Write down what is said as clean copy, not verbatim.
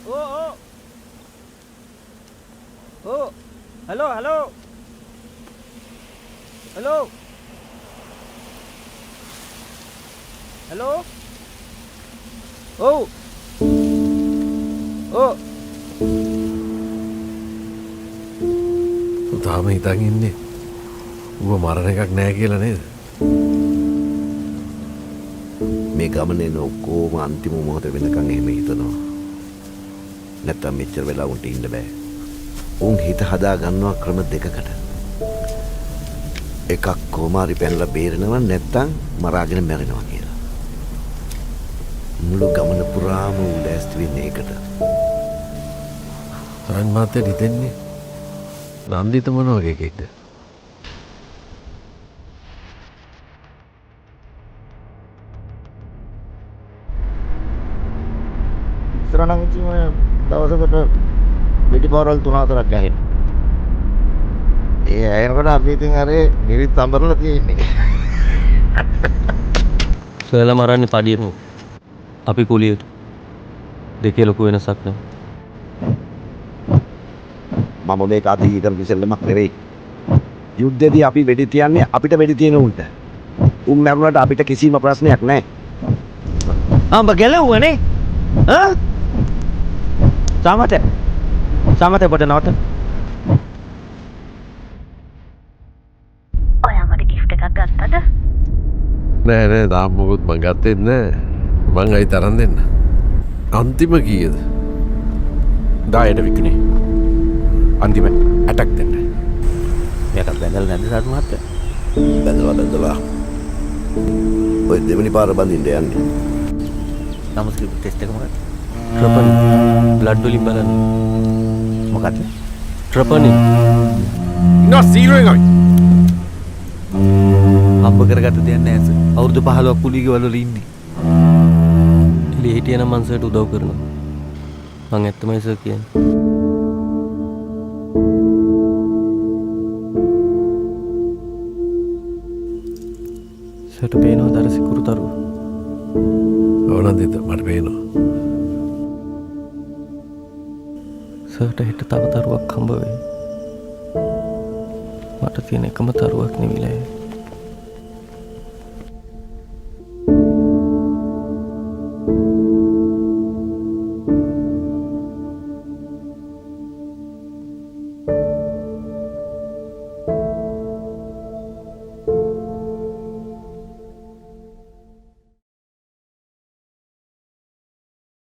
Oh, oh, oh. Hello, hello. Hello. Hello. Oh. Oh. තාම හිතන් ඉන්නේ ඌව මරණ එකක් නෑ කියලා නේද? මේ ගමනේ ඔක්කොම අන්තිම මොහොත වෙනකන් එහෙම හිතනවා. නැත්තම් මෙච්චර වෙලා උන්ට ඉන්න බෑ. උන් හිත හදා ගන්නවා ක්‍රම දෙකකට. එකක් කොමාරි පැනලා බේරෙනවා නැත්තම් මරාගෙන මැරෙනවා කියලා. මුළු ගමන පුරාම උන් ලෑස්ති වෙන්නේ ඒකට. තරන් මාතේ හිතෙන්නේ නන්දිත මොන වගේ කෙනෙක්ද? ඉස්සරනම් ඉතින් ඔය දවසකට වෙඩි පාරවල් 3-4ක් ගහගෙන. ඒ ඇයෙනකොට අපි ඉතින් අර නිරිත් සම්බරලා තියෙන්නේ. සොයලා මරන්නේ පඩියම. අපි කුලියට. දෙකේ ලොකු වෙනසක් නැහැ. මම මේක අධිකරණ විසල්ලමක් නෙවෙයි. යුද්ධෙදී අපි වෙඩි තියන්නේ අපිට වෙඩි තියෙන උන්ට. උන් මරුණාට අපිට කිසිම ප්‍රශ්නයක් නැහැ. ආඹ ගැලවුවනේ. ආ? සමත පොඩ නවත. ඔයා මට ගිෆ්ට් එකක් ගත්තද? නෑ තාම මොකුත් මං ගත්තෙත් නෑ. මං අයි තරන් දෙන්න. අන්තිම කීයද? 10ට විකුණේ. අන්තිම ඇටක් දෙන්න. මේක බැඳලා නැද්ද සාදු මහත්තයා? බැඳලා. ඔය දෙවෙනි පාර බඳින්න යන්නේ. නමුත් ටෙස්ට් එක මොකක්ද? ට්‍රපනි. බ්ලඩ් වලින් බලන්න. මොකක්ද? ට්‍රපනි. ඉන්නවා සීරෝ එකයි. හම්බ කරගත්ත දෙයක් නෑ සර්. අවුරුදු 15ක් කුලීගේ වල ඉන්නේ. එළිය හිටියනම් මං සර්ට උදව් කරනවා. මං ඇත්තමයි සර් කියන්නේ. සර්ට පේනවද අර සිකුරු තරුව? ඕනන්දිත මට පේනවා. සර්ට හෙට තව තරුවක් හම්බ වෙයි. මට තියෙන එකම තරුවක් නෙවිලා.